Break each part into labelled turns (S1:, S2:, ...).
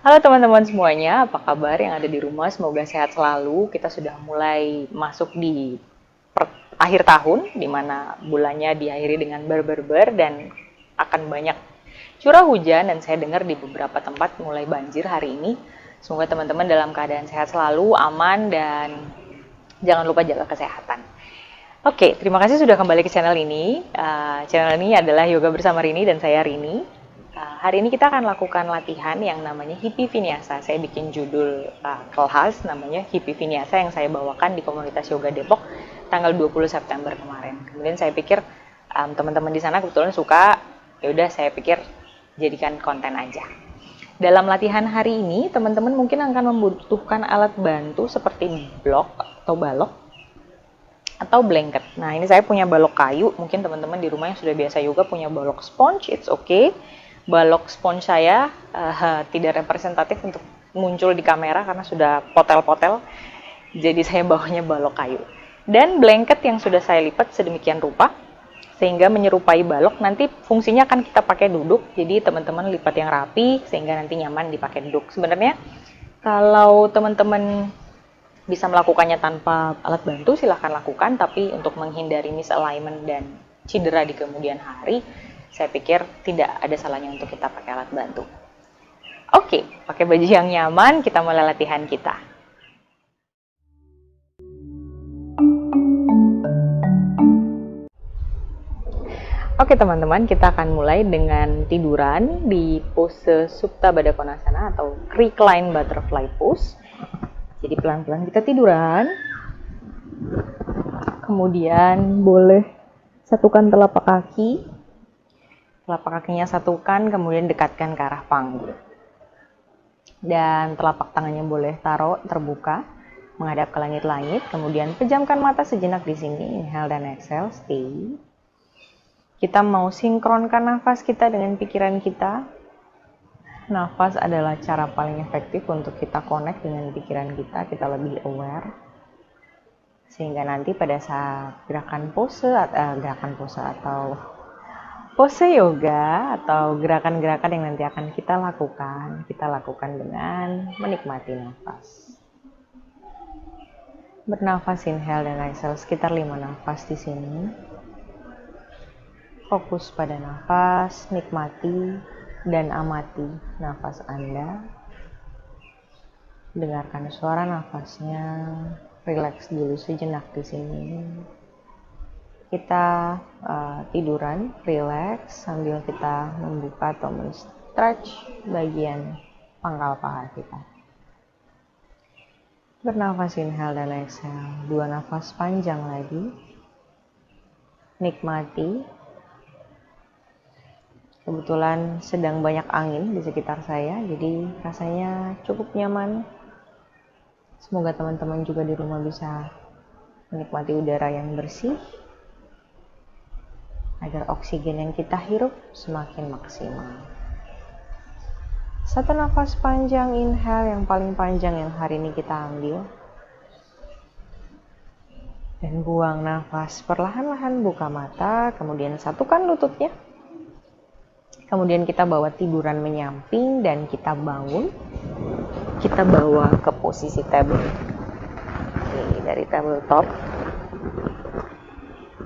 S1: Halo teman-teman semuanya, apa kabar yang ada di rumah? Semoga sehat selalu. Kita sudah mulai masuk di akhir tahun, di mana bulannya diakhiri dengan ber dan akan banyak curah hujan, dan saya dengar di beberapa tempat mulai banjir hari ini. Semoga teman-teman dalam keadaan sehat selalu, aman, dan jangan lupa jaga kesehatan. Oke, terima kasih sudah kembali ke channel ini. Channel ini adalah Yoga Bersama Rini dan saya Rini. Hari ini kita akan lakukan latihan yang namanya Hippie Vinyasa. Saya bikin judul kelas namanya Hippie Vinyasa yang saya bawakan di komunitas Yoga Depok tanggal 20 September kemarin. Kemudian saya pikir teman-teman di sana kebetulan suka, ya udah saya pikir jadikan konten aja. Dalam latihan hari ini, teman-teman mungkin akan membutuhkan alat bantu seperti blok atau balok atau blanket. Nah, ini saya punya balok kayu. Mungkin teman-teman di rumah yang sudah biasa yoga punya balok sponge, it's okay. Balok sponge saya tidak representatif untuk muncul di kamera karena sudah potel-potel. Jadi saya bawanya balok kayu. Dan blanket yang sudah saya lipat sedemikian rupa sehingga menyerupai balok. Nanti fungsinya akan kita pakai duduk. Jadi teman-teman lipat yang rapi sehingga nanti nyaman dipakai duduk. Sebenarnya kalau teman-teman bisa melakukannya tanpa alat bantu, silahkan lakukan, tapi untuk menghindari misalignment dan cedera di kemudian hari, saya pikir tidak ada salahnya untuk kita pakai alat bantu. Oke, pakai baju yang nyaman, kita mulai latihan kita. Oke teman-teman, kita akan mulai dengan tiduran di pose Supta Baddha Konasana atau Recline Butterfly Pose. Jadi pelan-pelan kita tiduran. Kemudian boleh satukan telapak kaki. Telapak kakinya satukan, kemudian dekatkan ke arah panggul. Dan telapak tangannya boleh taruh terbuka, menghadap ke langit-langit. Kemudian pejamkan mata sejenak di sini. Inhale dan exhale, stay. Kita mau sinkronkan nafas kita dengan pikiran kita. Nafas adalah cara paling efektif untuk kita connect dengan pikiran kita lebih aware. Sehingga nanti pada saat gerakan pose atau pose yoga atau gerakan-gerakan yang nanti akan kita lakukan dengan menikmati nafas. Bernafas inhale dan exhale sekitar 5 nafas di sini. Fokus pada nafas, nikmati dan amati nafas Anda. Dengarkan suara nafasnya, rileks dulu sejenak di sini. Kita tiduran, rileks sambil kita membuka atau men-stretch bagian pangkal paha kita. Bernafas inhale dan exhale, 2 nafas panjang lagi. Nikmati. Kebetulan sedang banyak angin di sekitar saya, jadi rasanya cukup nyaman. Semoga teman-teman juga di rumah bisa menikmati udara yang bersih, agar oksigen yang kita hirup semakin maksimal. 1 nafas panjang, inhale yang paling panjang yang hari ini kita ambil. Dan buang nafas, perlahan-lahan buka mata, kemudian satukan lututnya. Kemudian kita bawa tiduran menyamping dan kita bangun. Kita bawa ke posisi table. Oke, dari tabletop.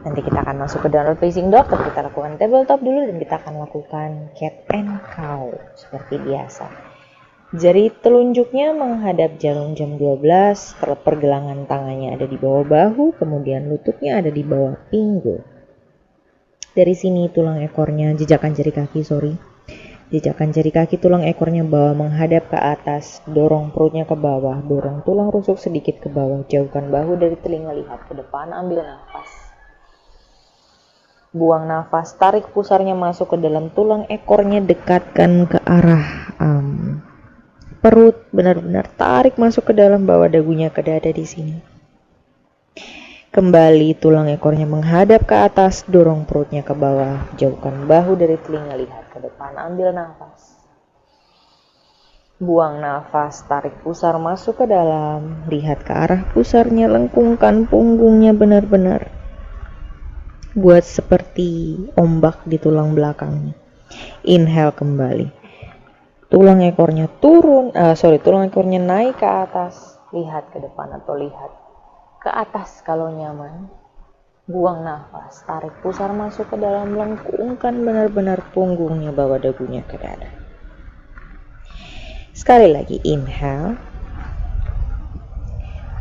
S1: Nanti kita akan masuk ke downward facing dog, tapi kita lakukan tabletop dulu dan kita akan lakukan cat and cow seperti biasa. Jari telunjuknya menghadap jarum jam 12, pergelangan tangannya ada di bawah bahu, kemudian lututnya ada di bawah pinggul. Dari sini tulang ekornya, jejakan jari kaki tulang ekornya bawah menghadap ke atas, dorong perutnya ke bawah, dorong tulang rusuk sedikit ke bawah, jauhkan bahu dari telinga, lihat ke depan, ambil nafas. Buang nafas, tarik pusarnya masuk ke dalam tulang ekornya, dekatkan ke arah perut, benar-benar tarik masuk ke dalam, bawa dagunya ke dada di sini. Kembali tulang ekornya menghadap ke atas, dorong perutnya ke bawah, jauhkan bahu dari telinga, lihat ke depan, ambil nafas. Buang nafas, tarik pusar masuk ke dalam, lihat ke arah pusarnya, lengkungkan punggungnya benar-benar. Buat seperti ombak di tulang belakangnya. Inhale kembali. Tulang ekornya tulang ekornya naik ke atas, lihat ke depan atau lihat ke atas kalau nyaman. Buang nafas, tarik pusar masuk ke dalam, lengkungkan benar-benar punggungnya, bawa dagunya ke dada. Sekali lagi, inhale.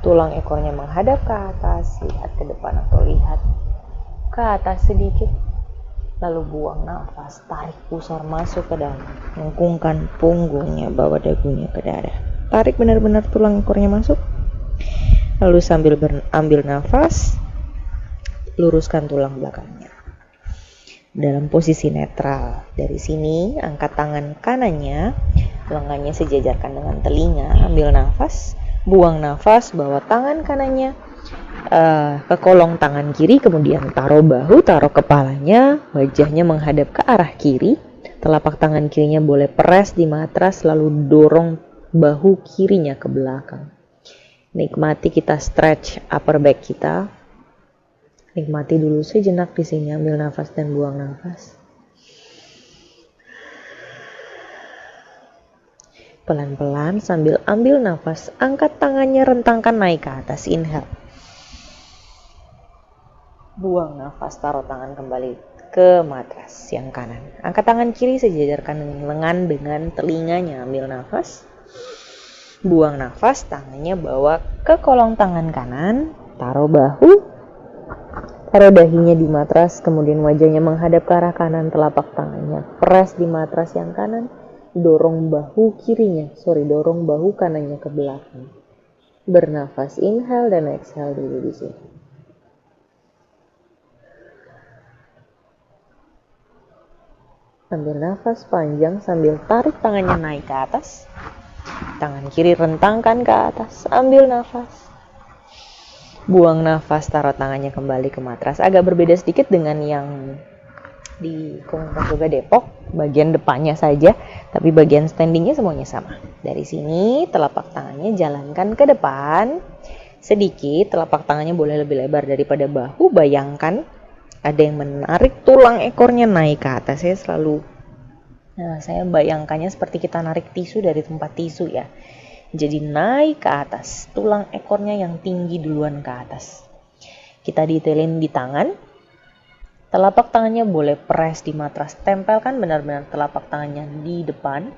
S1: Tulang ekornya menghadap ke atas, lihat ke depan atau lihat ke atas sedikit. Lalu buang nafas, tarik pusar masuk ke dalam, lengkungkan punggungnya, bawa dagunya ke dada. Tarik benar-benar tulang ekornya masuk. Lalu sambil ambil nafas, luruskan tulang belakangnya dalam posisi netral. Dari sini angkat tangan kanannya, lengannya sejajarkan dengan telinga. Ambil nafas, buang nafas, bawa tangan kanannya ke kolong tangan kiri, kemudian taruh bahu, taruh kepalanya, wajahnya menghadap ke arah kiri. Telapak tangan kirinya boleh peres di matras, lalu dorong bahu kirinya ke belakang. Nikmati kita stretch upper back kita. Nikmati dulu sejenak di sini, ambil nafas dan buang nafas. Pelan-pelan sambil ambil nafas, angkat tangannya, rentangkan naik ke atas, inhale. Buang nafas, taruh tangan kembali ke matras yang kanan. Angkat tangan kiri sejajarkan dengan lengan dengan telinganya, ambil nafas. Buang nafas, tangannya bawa ke kolong tangan kanan, taruh bahu, taruh dahinya di matras, kemudian wajahnya menghadap ke arah kanan, telapak tangannya press di matras yang kanan, dorong bahu kanannya ke belakang. Bernafas, inhale dan exhale dulu di sini. Ambil nafas panjang sambil tarik tangannya naik ke atas. Tangan kiri rentangkan ke atas, ambil nafas. Buang nafas, taruh tangannya kembali ke matras. Agak berbeda sedikit dengan yang di komunitas yoga Depok, bagian depannya saja, tapi bagian standingnya semuanya sama. Dari sini telapak tangannya jalankan ke depan sedikit, telapak tangannya boleh lebih lebar daripada bahu. Bayangkan ada yang menarik tulang ekornya naik ke atas. Saya bayangkannya seperti kita narik tisu dari tempat tisu ya. Jadi naik ke atas, tulang ekornya yang tinggi duluan ke atas. Kita detailin di tangan. Telapak tangannya boleh press di matras, tempelkan benar-benar telapak tangannya di depan.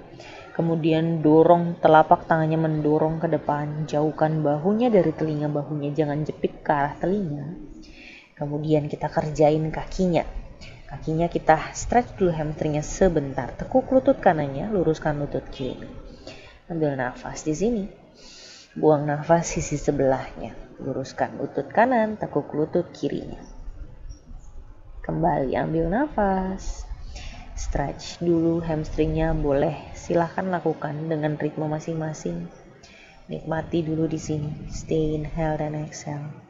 S1: Kemudian dorong telapak tangannya mendorong ke depan, jauhkan bahunya dari telinga bahunya, jangan jepit ke arah telinga. Kemudian kita kerjain kakinya. Kakinya kita stretch dulu hamstringnya sebentar. Tekuk lutut kanannya, luruskan lutut kiri. Ambil nafas di sini. Buang nafas sisi sebelahnya. Luruskan lutut kanan, tekuk lutut kirinya. Kembali ambil nafas. Stretch dulu hamstringnya, boleh silahkan lakukan dengan ritme masing-masing. Nikmati dulu di sini. Stay inhale dan exhale.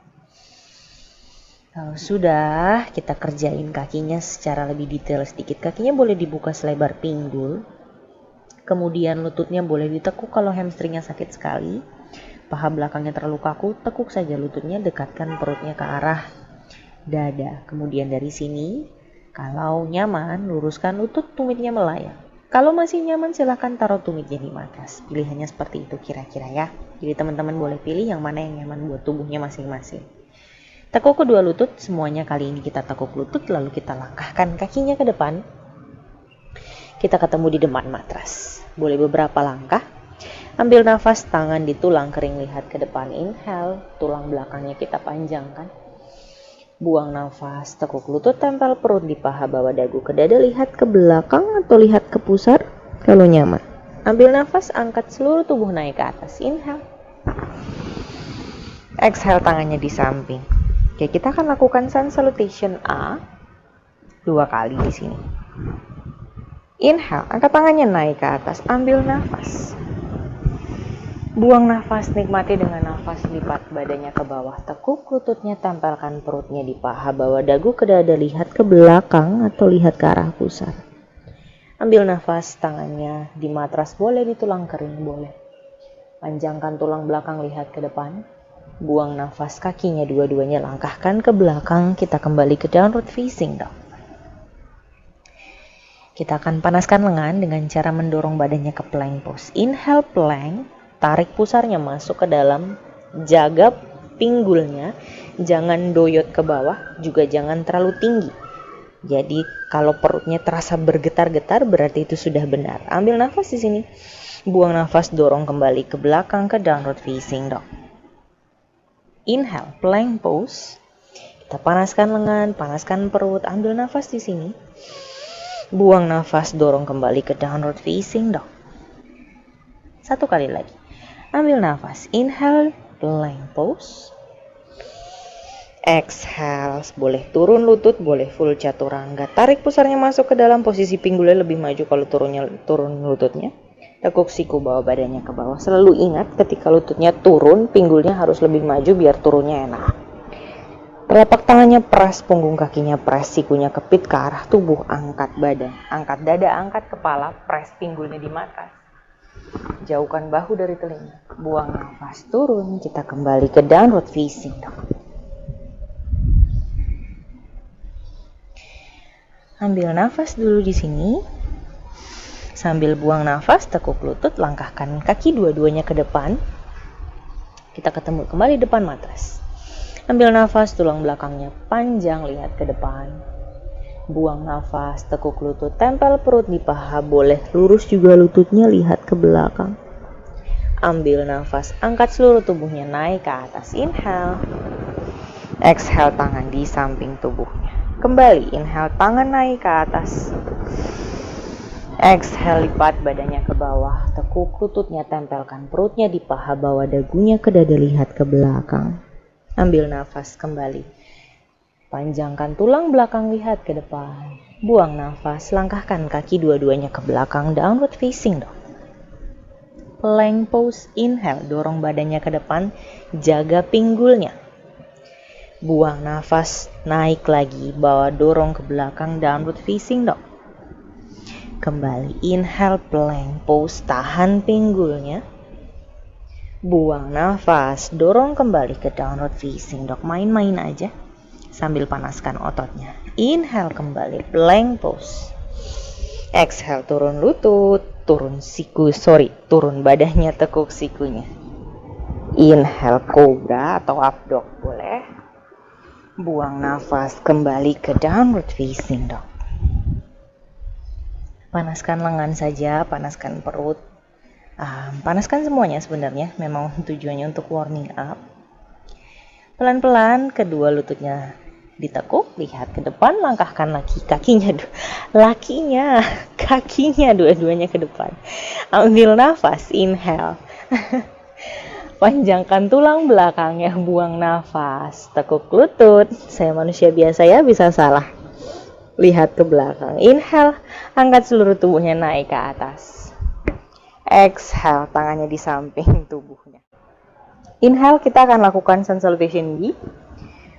S1: Kalau sudah, kita kerjain kakinya secara lebih detail sedikit. Kakinya boleh dibuka selebar pinggul. Kemudian lututnya boleh ditekuk kalau hamstringnya sakit sekali. Paha belakangnya terlalu kaku, tekuk saja lututnya, dekatkan perutnya ke arah dada. Kemudian dari sini, kalau nyaman, luruskan lutut, tumitnya melayang. Kalau masih nyaman, silahkan taruh tumitnya di matras. Pilihannya seperti itu kira-kira ya. Jadi teman-teman boleh pilih yang mana yang nyaman buat tubuhnya masing-masing. Tekuk kedua lutut, semuanya kali ini kita tekuk lutut, lalu kita langkahkan kakinya ke depan. Kita ketemu di depan matras. Boleh beberapa langkah. Ambil nafas, tangan di tulang kering, lihat ke depan. Inhale, tulang belakangnya kita panjangkan. Buang nafas, tekuk lutut, tempel perut di paha, bawa dagu ke dada, lihat ke belakang atau lihat ke pusar kalau nyaman. Ambil nafas, angkat seluruh tubuh naik ke atas. Inhale. Exhale, tangannya di samping. Oke, kita akan lakukan sun salutation A 2 kali di sini. Inhale, angkat tangannya naik ke atas, ambil nafas. Buang nafas, nikmati dengan nafas, lipat badannya ke bawah, tekuk lututnya, tempelkan perutnya di paha, bawa dagu ke dada, lihat ke belakang atau lihat ke arah pusar. Ambil nafas, tangannya di matras boleh, di tulang kering boleh. Panjangkan tulang belakang, lihat ke depan. Buang nafas, kakinya dua-duanya langkahkan ke belakang. Kita kembali ke downward facing dog. Kita akan panaskan lengan dengan cara mendorong badannya ke plank pose. Inhale plank, tarik pusarnya masuk ke dalam, jaga pinggulnya, jangan doyot ke bawah, juga jangan terlalu tinggi. Jadi kalau perutnya terasa bergetar-getar berarti itu sudah benar. Ambil nafas di sini. Buang nafas, dorong kembali ke belakang ke downward facing dog. Inhale plank pose. Kita panaskan lengan, panaskan perut, ambil nafas di sini. Buang nafas, dorong kembali ke downward facing dog. Satu kali lagi. Ambil nafas, inhale, plank pose. Exhale, boleh turun lutut, boleh full chaturanga. Tarik pusarnya masuk ke dalam, posisi pinggulnya lebih maju kalau turun lututnya. Tekuk siku, bawa badannya ke bawah. Selalu ingat ketika lututnya turun, pinggulnya harus lebih maju biar turunnya enak. Telapak tangannya press, punggung kakinya press, sikunya kepit ke arah tubuh, angkat badan, angkat dada, angkat kepala, press pinggulnya di makas. Jauhkan bahu dari telinga, buang nafas, turun, kita kembali ke downward facing dog. Ambil nafas dulu di sini. Sambil buang nafas, tekuk lutut, langkahkan kaki dua-duanya ke depan. Kita ketemu kembali depan matras. Ambil nafas, tulang belakangnya panjang, lihat ke depan. Buang nafas, tekuk lutut, tempel perut di paha, boleh lurus juga lututnya, lihat ke belakang. Ambil nafas, angkat seluruh tubuhnya naik ke atas. Inhale. Exhale, tangan di samping tubuhnya. Kembali, inhale, tangan naik ke atas. Exhale, lipat badannya ke bawah. Tekuk lututnya, tempelkan perutnya di paha, bawa dagunya ke dada, lihat ke belakang. Ambil nafas kembali. Panjangkan tulang belakang, lihat ke depan. Buang nafas, langkahkan kaki dua-duanya ke belakang, downward facing dog. Plank pose, inhale, dorong badannya ke depan, jaga pinggulnya. Buang nafas, naik lagi, bawa dorong ke belakang, downward facing dog. Kembali, inhale plank pose, tahan pinggulnya. Buang nafas, dorong kembali ke downward facing dog. Main-main aja sambil panaskan ototnya. Inhale kembali, plank pose. Exhale, turun lutut, turun badannya, tekuk sikunya. Inhale, cobra atau up dog boleh. Buang nafas, kembali ke downward facing dog. Panaskan lengan saja, panaskan perut. Panaskan semuanya sebenarnya, memang tujuannya untuk warming up. Pelan-pelan kedua lututnya ditekuk, lihat ke depan, langkahkan kakinya dua-duanya ke depan. Ambil nafas, inhale. Panjangkan tulang belakangnya, buang nafas, tekuk lutut. Saya manusia biasa ya, bisa salah. Lihat ke belakang, inhale, angkat seluruh tubuhnya naik ke atas. Exhale, tangannya di samping tubuhnya. Inhale, kita akan lakukan sun salutation B.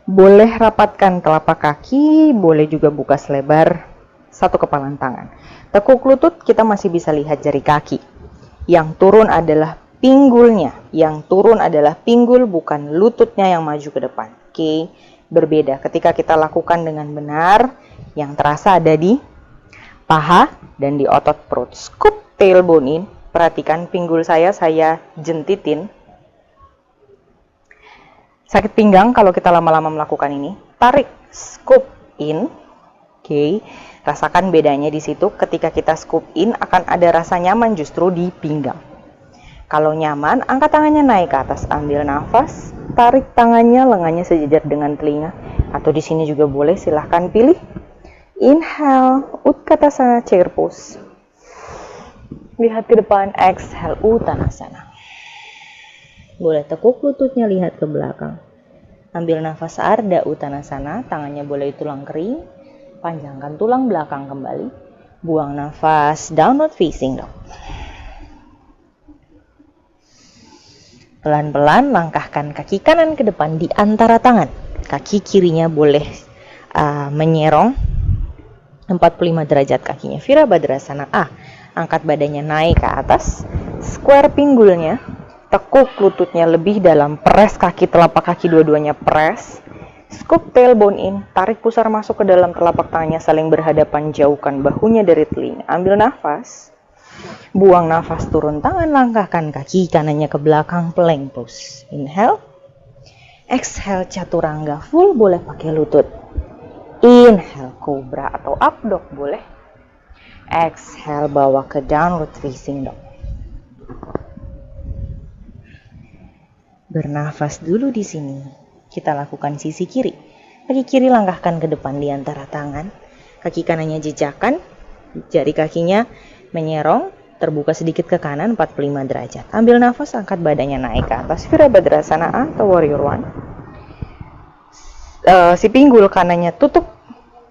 S1: Boleh rapatkan telapak kaki, boleh juga buka selebar satu kepalan tangan. Tekuk lutut, kita masih bisa lihat jari kaki. Yang turun adalah pinggulnya. Yang turun adalah pinggul, bukan lututnya yang maju ke depan. Oke, berbeda. Ketika kita lakukan dengan benar, yang terasa ada di paha dan di otot perut. Scoop tailbone in. Perhatikan pinggul saya jentitin. Sakit pinggang kalau kita lama-lama melakukan ini. Tarik, scoop in. Oke, rasakan bedanya di situ. Ketika kita scoop in akan ada rasa nyaman justru di pinggang. Kalau nyaman, angkat tangannya naik ke atas, ambil nafas, tarik tangannya, lengannya sejajar dengan telinga. Atau di sini juga boleh, silahkan pilih. Inhale, Utkatasana chair pose. Lihat ke depan, exhale, Uttanasana. Boleh tekuk lututnya, lihat ke belakang. Ambil nafas Ardha Uttanasana, tangannya boleh tulang kering. Panjangkan tulang belakang kembali. Buang nafas, downward facing dog. Pelan-pelan langkahkan kaki kanan ke depan di antara tangan. Kaki kirinya boleh menyerong 45 derajat kakinya. Virabhadrasana A. Angkat badannya naik ke atas, square pinggulnya, tekuk lututnya lebih dalam, press kaki, telapak kaki dua-duanya press, Scoop tailbone in, tarik pusar masuk ke dalam telapak tangannya saling berhadapan, jauhkan bahunya dari telinga. Ambil nafas. Buang nafas, turun tangan, langkahkan kaki kanannya ke belakang, plank pose. Inhale. Exhale, chaturanga full, boleh pakai lutut. Inhale, cobra atau up dog boleh. Exhale, bawa ke downward facing dog. Bernafas dulu di sini. Kita lakukan sisi kiri. Kaki kiri langkahkan ke depan di antara tangan. Kaki kanannya jejakkan. Jari kakinya menyerong, terbuka sedikit ke kanan 45 derajat. Ambil nafas, angkat badannya naik ke atas, Virabhadrasana atau Warrior One. Si pinggul kanannya tutup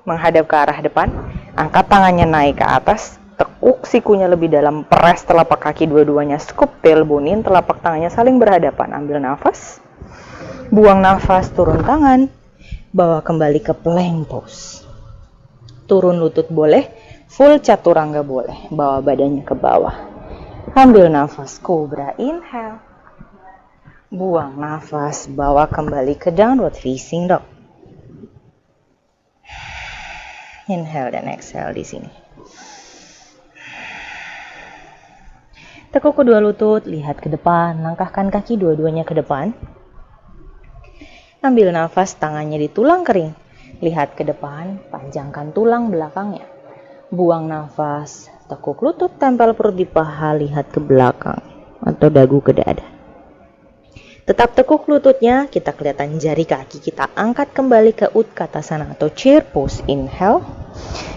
S1: menghadap ke arah depan. Angkat tangannya naik ke atas, tekuk sikunya lebih dalam, press telapak kaki dua-duanya, scoop tailbone in, telapak tangannya saling berhadapan. Ambil nafas, buang nafas, turun tangan, bawa kembali ke plank pose. Turun lutut boleh, full chaturanga boleh, bawa badannya ke bawah. Ambil nafas, cobra, inhale. Buang nafas, bawa kembali ke downward facing dog. Inhale dan exhale di sini. Tekuk kedua lutut, lihat ke depan, langkahkan kaki dua-duanya ke depan. Ambil nafas, tangannya di tulang kering. Lihat ke depan, panjangkan tulang belakangnya. Buang nafas, tekuk lutut, tempel perut di paha, lihat ke belakang atau dagu ke dada. Tetap tekuk lututnya, kita kelihatan jari kaki, kita angkat kembali ke Utkatasana atau chair pose. Inhale.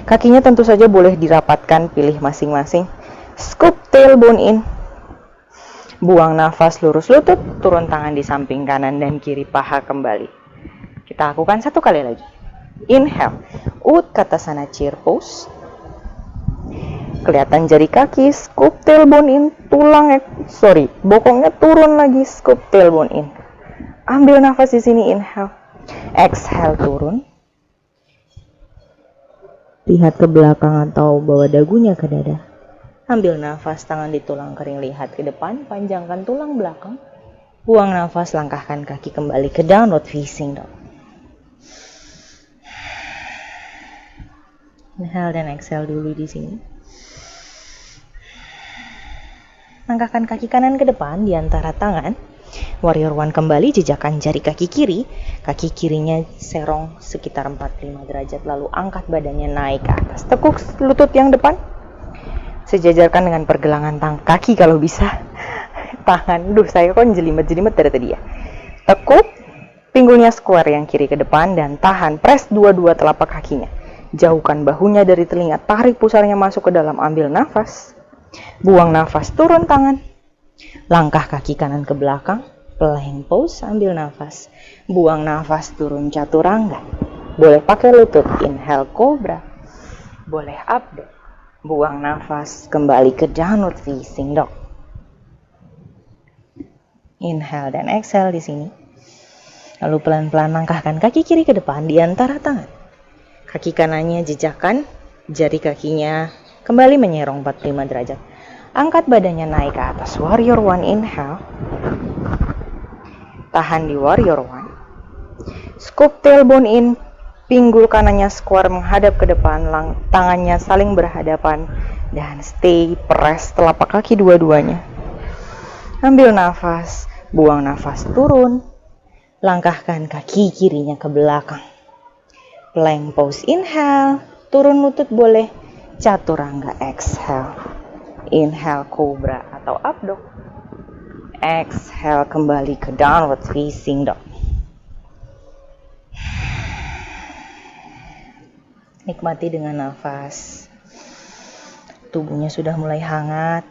S1: Kakinya tentu saja boleh dirapatkan, pilih masing-masing. Scoop tailbone in. Buang nafas, lurus lutut, turun tangan di samping kanan dan kiri, paha kembali. Kita lakukan satu kali lagi. Inhale, Utkatasana chair pose. Kelihatan jari kaki, scoop tailbone in, bokongnya turun lagi, scoop tailbone in. Ambil nafas di sini, inhale. Exhale, turun. Lihat ke belakang atau bawa dagunya ke dada. Ambil nafas, tangan di tulang kering, lihat ke depan, panjangkan tulang belakang. Buang nafas, langkahkan kaki kembali ke downward facing dog. Inhale dan exhale dulu di sini. Langkahkan kaki kanan ke depan di antara tangan. Warrior One kembali, jejakkan jari kaki kiri. Kaki kirinya serong sekitar 45 derajat, lalu angkat badannya naik ke atas. Tekuk lutut yang depan. Sejajarkan dengan pergelangan kaki kalau bisa. Tangan, saya kok jelimet-jelimet dari tadi ya. Tekuk, pinggulnya square yang kiri ke depan dan tahan, press dua-dua telapak kakinya. Jauhkan bahunya dari telinga, tarik pusarnya masuk ke dalam, ambil nafas. Buang nafas, turun tangan. Langkah kaki kanan ke belakang, plank pose, ambil nafas. Buang nafas, turun chaturanga. Boleh pakai lutut, inhale cobra. Boleh up dog. Buang nafas, kembali ke downward facing dog. Inhale dan exhale di sini. Lalu pelan-pelan langkahkan kaki kiri ke depan di antara tangan. Kaki kanannya jejakkan, jari kakinya kembali menyerong 45 derajat. Angkat badannya naik ke atas, Warrior One, inhale. Tahan di Warrior One. Scoop tailbone in, pinggul kanannya square menghadap ke depan, tangannya saling berhadapan, dan stay, press telapak kaki dua-duanya. Ambil nafas, buang nafas, turun. Langkahkan kaki kirinya ke belakang. Plank pose, inhale, turun lutut boleh. Chaturanga, exhale. Inhale cobra atau up dog. Exhale, kembali ke downward facing dog. Nikmati dengan nafas. Tubuhnya sudah mulai hangat,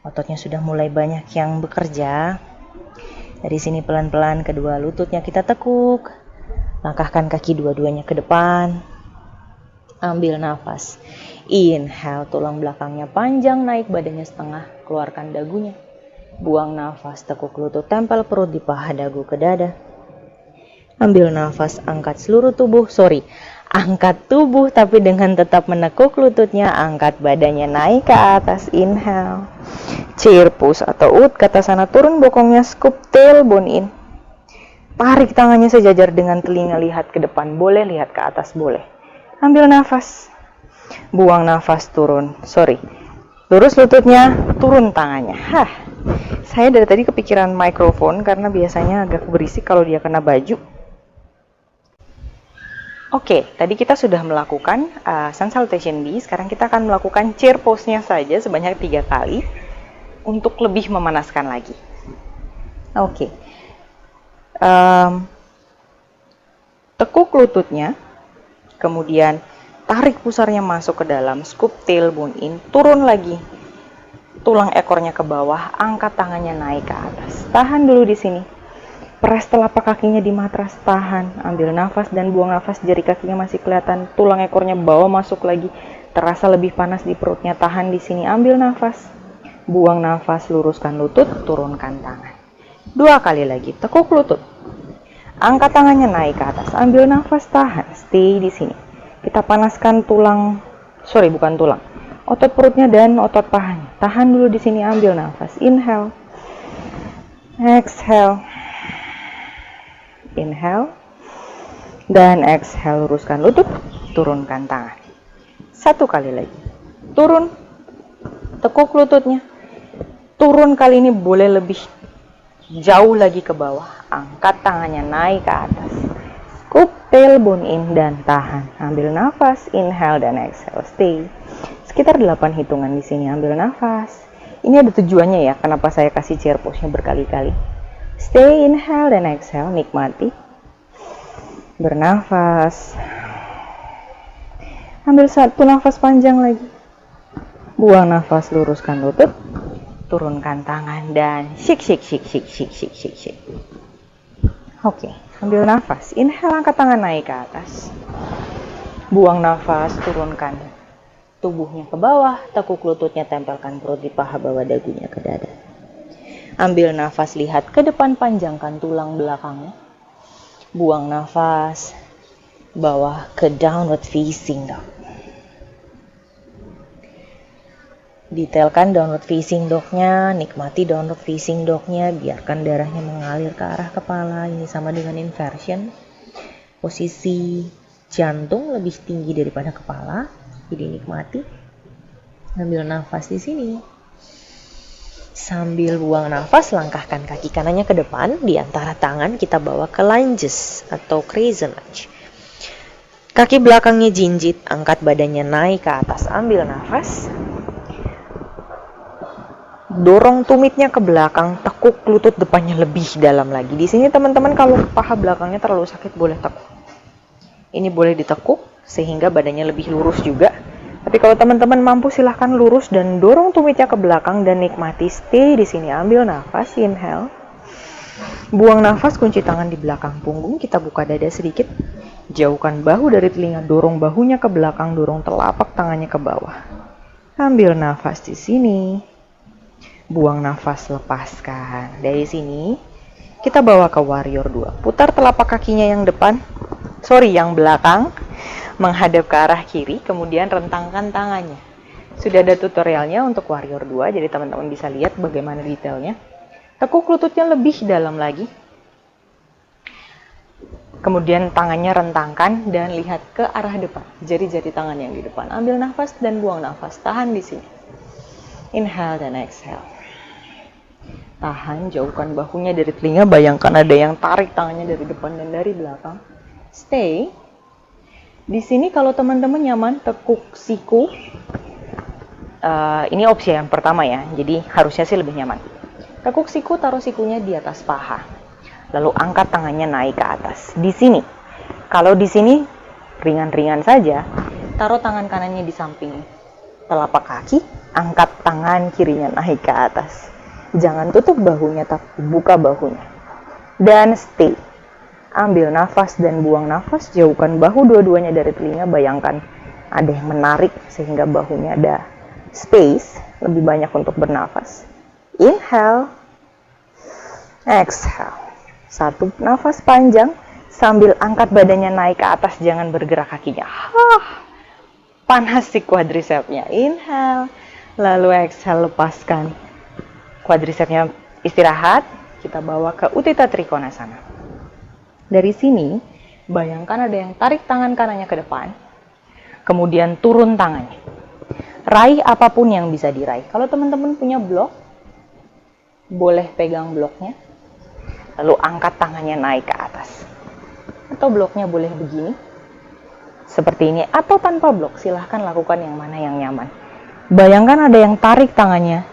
S1: ototnya sudah mulai banyak yang bekerja. Dari sini pelan-pelan kedua lututnya kita tekuk. Langkahkan kaki dua-duanya ke depan. Ambil nafas. Inhale, tulang belakangnya panjang, naik badannya setengah, keluarkan dagunya. Buang nafas, tekuk lutut, tempel perut di paha, dagu ke dada. Ambil nafas, angkat seluruh tubuh, angkat tubuh tapi dengan tetap menekuk lututnya, angkat badannya naik ke atas, inhale. Chair pose atau Utkatasana, turun bokongnya, scoop tailbone in. Tarik tangannya sejajar dengan telinga, lihat ke depan boleh, lihat ke atas boleh. Ambil nafas. Buang nafas, turun. Lurus lututnya, turun tangannya. Saya dari tadi kepikiran mikrofon karena biasanya agak berisik kalau dia kena baju. Oke, tadi kita sudah melakukan sun salutation B. Sekarang kita akan melakukan chair pose-nya saja sebanyak 3 kali untuk lebih memanaskan lagi. Oke. Tekuk lututnya, kemudian tarik pusarnya masuk ke dalam, scoop tailbone in, turun lagi, tulang ekornya ke bawah, angkat tangannya naik ke atas. Tahan dulu di sini. Press telapak kakinya di matras, tahan. Ambil nafas dan buang nafas, jari kakinya masih kelihatan, tulang ekornya bawa masuk lagi, terasa lebih panas di perutnya. Tahan di sini, ambil nafas, buang nafas, luruskan lutut, turunkan tangan. 2 kali lagi, tekuk lutut. Angkat tangannya naik ke atas, ambil nafas, tahan, stay di sini. Kita panaskan otot perutnya dan otot pahanya. Tahan dulu di sini, ambil nafas, inhale, exhale, inhale, dan exhale, luruskan lutut, turunkan tangan. 1 kali lagi, turun, tekuk lututnya, turun kali ini boleh lebih jauh lagi ke bawah, angkat tangannya naik ke atas, scoop tailbone in dan tahan. Ambil nafas, inhale dan exhale, stay. Sekitar 8 hitungan di sini, ambil nafas. Ini ada tujuannya ya, kenapa saya kasih chair pose-nya berkali-kali. Stay, inhale dan exhale, nikmati. Bernafas. Ambil 1 nafas panjang lagi. Buang nafas, luruskan lutut. Turunkan tangan dan shake. Oke, ambil nafas. Inhale, angkat tangan naik ke atas. Buang nafas, turunkan tubuhnya ke bawah. Tekuk lututnya, tempelkan perut di paha, bawa dagunya ke dada. Ambil nafas, lihat ke depan, panjangkan tulang belakangnya. Buang nafas, bawa ke downward facing dog. Detailkan downward facing dog-nya, nikmati downward facing dog-nya, biarkan darahnya mengalir ke arah kepala. Ini sama dengan inversion. Posisi jantung lebih tinggi daripada kepala, jadi nikmati. Ambil nafas di sini. Sambil buang nafas, langkahkan kaki kanannya ke depan, di antara tangan kita bawa ke lunges atau crescent lunge. Kaki belakangnya jinjit, angkat badannya naik ke atas, ambil nafas. Dorong tumitnya ke belakang, tekuk lutut depannya lebih dalam lagi. Di sini teman-teman kalau paha belakangnya terlalu sakit boleh tekuk. Ini boleh ditekuk sehingga badannya lebih lurus juga. Tapi kalau teman-teman mampu silahkan lurus dan dorong tumitnya ke belakang dan nikmati. Stay di sini, ambil nafas, inhale. Buang nafas, kunci tangan di belakang punggung, kita buka dada sedikit. Jauhkan bahu dari telinga, dorong bahunya ke belakang, dorong telapak tangannya ke bawah. Ambil nafas di sini. Buang nafas, lepaskan. Dari sini kita bawa ke warrior 2. Putar telapak kakinya yang belakang menghadap ke arah kiri, kemudian rentangkan tangannya. Sudah ada tutorialnya untuk warrior 2, jadi teman-teman bisa lihat bagaimana detailnya. Tekuk lututnya lebih dalam lagi. Kemudian tangannya rentangkan dan lihat ke arah depan. Jari-jari tangan yang di depan. Ambil nafas dan buang nafas. Tahan di sini. Inhale dan exhale. Tahan, jauhkan bahunya dari telinga, bayangkan ada yang tarik tangannya dari depan dan dari belakang. Stay. Di sini kalau teman-teman nyaman, tekuk siku. Ini opsi yang pertama ya, jadi harusnya sih lebih nyaman. Tekuk siku, taruh sikunya di atas paha. Lalu angkat tangannya naik ke atas. Di sini, kalau di sini ringan-ringan saja, taruh tangan kanannya di samping telapak kaki, angkat tangan kirinya naik ke atas. Jangan tutup bahunya, tapi buka bahunya. Dan stay. Ambil nafas dan buang nafas, jauhkan bahu dua-duanya dari telinga, bayangkan ada yang menarik sehingga bahunya ada space, lebih banyak untuk bernafas. Inhale, exhale. 1 nafas panjang sambil angkat badannya naik ke atas, jangan bergerak kakinya. Panas si quadricepsnya. Inhale, lalu exhale, lepaskan. Quadricepsnya istirahat, kita bawa ke Utthita Trikonasana. Dari sini, bayangkan ada yang tarik tangan kanannya ke depan, kemudian turun tangannya. Raih apapun yang bisa diraih. Kalau teman-teman punya blok, boleh pegang bloknya, lalu angkat tangannya naik ke atas. Atau bloknya boleh begini, seperti ini, atau tanpa blok, silahkan lakukan yang mana yang nyaman. Bayangkan ada yang tarik tangannya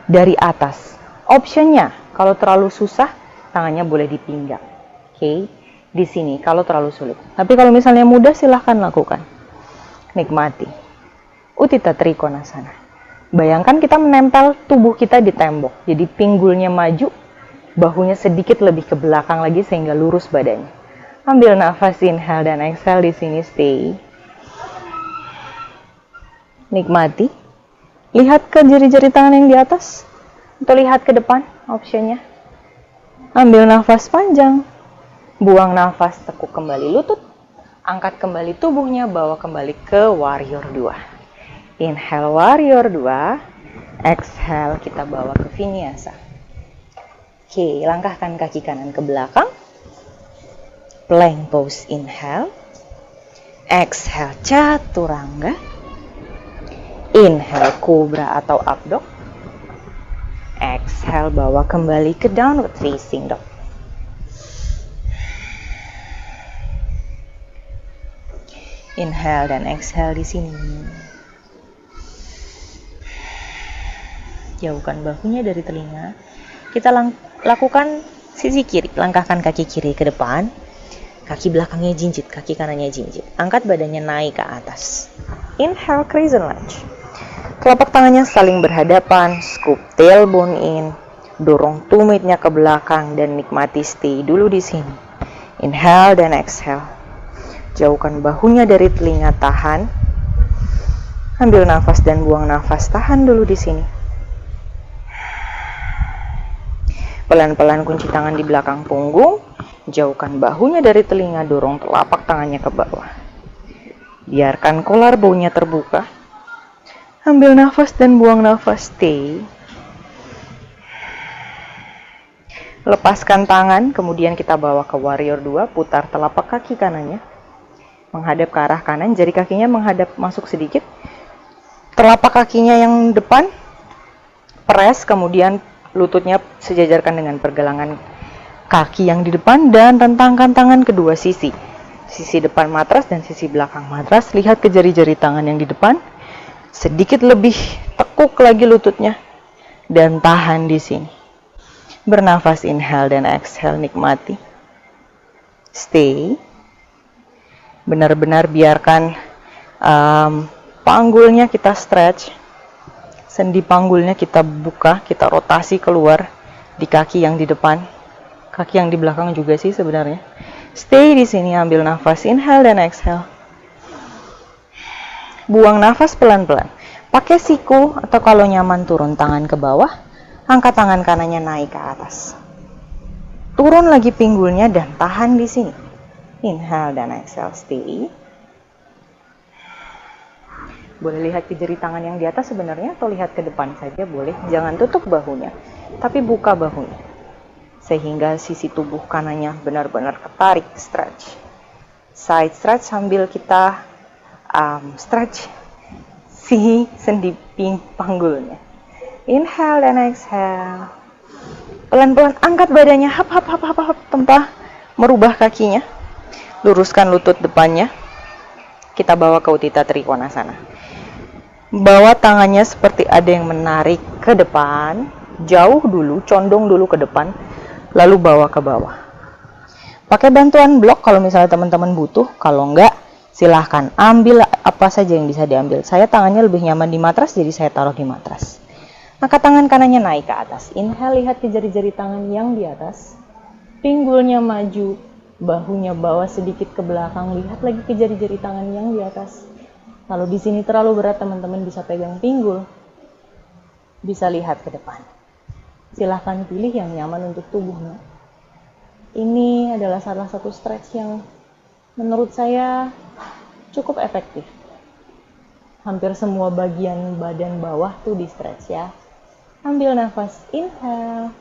S1: dari atas. Optionnya, kalau terlalu susah, tangannya boleh dipinggang. Oke, di sini kalau terlalu sulit. Tapi kalau misalnya mudah, silahkan lakukan. Nikmati. Utthita Trikonasana. Bayangkan kita menempel tubuh kita di tembok. Jadi pinggulnya maju, bahunya sedikit lebih ke belakang lagi sehingga lurus badannya. Ambil nafas, inhale dan exhale di sini, stay. Nikmati. Lihat ke jari-jari tangan yang di atas. Atau lihat ke depan, optionnya. Ambil nafas panjang. Buang nafas, tekuk kembali lutut. Angkat kembali tubuhnya, bawa kembali ke warrior 2. Inhale warrior 2, exhale kita bawa ke vinyasa. Oke, langkahkan kaki kanan ke belakang. Plank pose, inhale. Exhale chaturanga. Inhale cobra atau up dog. Exhale bawa kembali ke downward facing dog. Inhale dan exhale di sini. Jauhkan bahunya dari telinga. Kita lakukan sisi kiri. Langkahkan kaki kiri ke depan. Kaki belakangnya jinjit, kaki kanannya jinjit. Angkat badannya naik ke atas. Inhale, crescent lunge. Telapak tangannya saling berhadapan. Scoop tailbone in. Dorong tumitnya ke belakang dan nikmati stay dulu di sini. Inhale dan exhale. Jauhkan bahunya dari telinga, tahan. Ambil nafas dan buang nafas, tahan dulu di sini. Pelan-pelan kunci tangan di belakang punggung, jauhkan bahunya dari telinga, dorong telapak tangannya ke bawah. Biarkan kolar baunya terbuka. Ambil nafas dan buang nafas, stay. Lepaskan tangan, kemudian kita bawa ke warrior 2, putar telapak kaki kanannya. Menghadap ke arah kanan, jari kakinya menghadap masuk sedikit. Telapak kakinya yang depan, press, kemudian lututnya sejajarkan dengan pergelangan kaki yang di depan dan rentangkan tangan kedua sisi. Sisi depan matras dan sisi belakang matras. Lihat ke jari-jari tangan yang di depan. Sedikit lebih tekuk lagi lututnya. Dan tahan di sini. Bernafas, inhale dan exhale, nikmati. Stay. Benar-benar biarkan panggulnya kita stretch. Sendi panggulnya kita buka, kita rotasi keluar di kaki yang di depan. Kaki yang di belakang juga sih sebenarnya. Stay di sini, ambil nafas, inhale dan exhale. Buang nafas pelan-pelan. Pakai siku atau kalau nyaman turun tangan ke bawah, angkat tangan kanannya naik ke atas. Turun lagi pinggulnya dan tahan di sini. Inhale dan exhale, stay. Boleh lihat ke jari tangan yang di atas sebenarnya atau lihat ke depan saja boleh. Jangan tutup bahunya, tapi buka bahunya. Sehingga sisi tubuh kanannya benar-benar ketarik, stretch. Side stretch sambil kita stretch si sendi panggulnya. Inhale dan exhale. Pelan-pelan angkat badannya, hap, tanpa merubah kakinya. Luruskan lutut depannya. Kita bawa ke Utthita Trikonasana. Bawa tangannya seperti ada yang menarik ke depan, jauh dulu, condong dulu ke depan, lalu bawa ke bawah. Pakai bantuan blok kalau misalnya teman-teman butuh, kalau enggak, silahkan ambil apa saja yang bisa diambil. Saya tangannya lebih nyaman di matras, jadi saya taruh di matras. Angkat tangan kanannya naik ke atas. Inhale, lihat ke jari-jari tangan yang di atas. Pinggulnya maju, bahunya bawa sedikit ke belakang, lihat lagi ke jari-jari tangan yang di atas. Kalau di sini terlalu berat, teman-teman bisa pegang pinggul, bisa lihat ke depan. Silahkan pilih yang nyaman untuk tubuhnya. Ini adalah salah satu stretch yang menurut saya cukup efektif. Hampir semua bagian badan bawah tuh di stretch ya. Ambil nafas, inhale.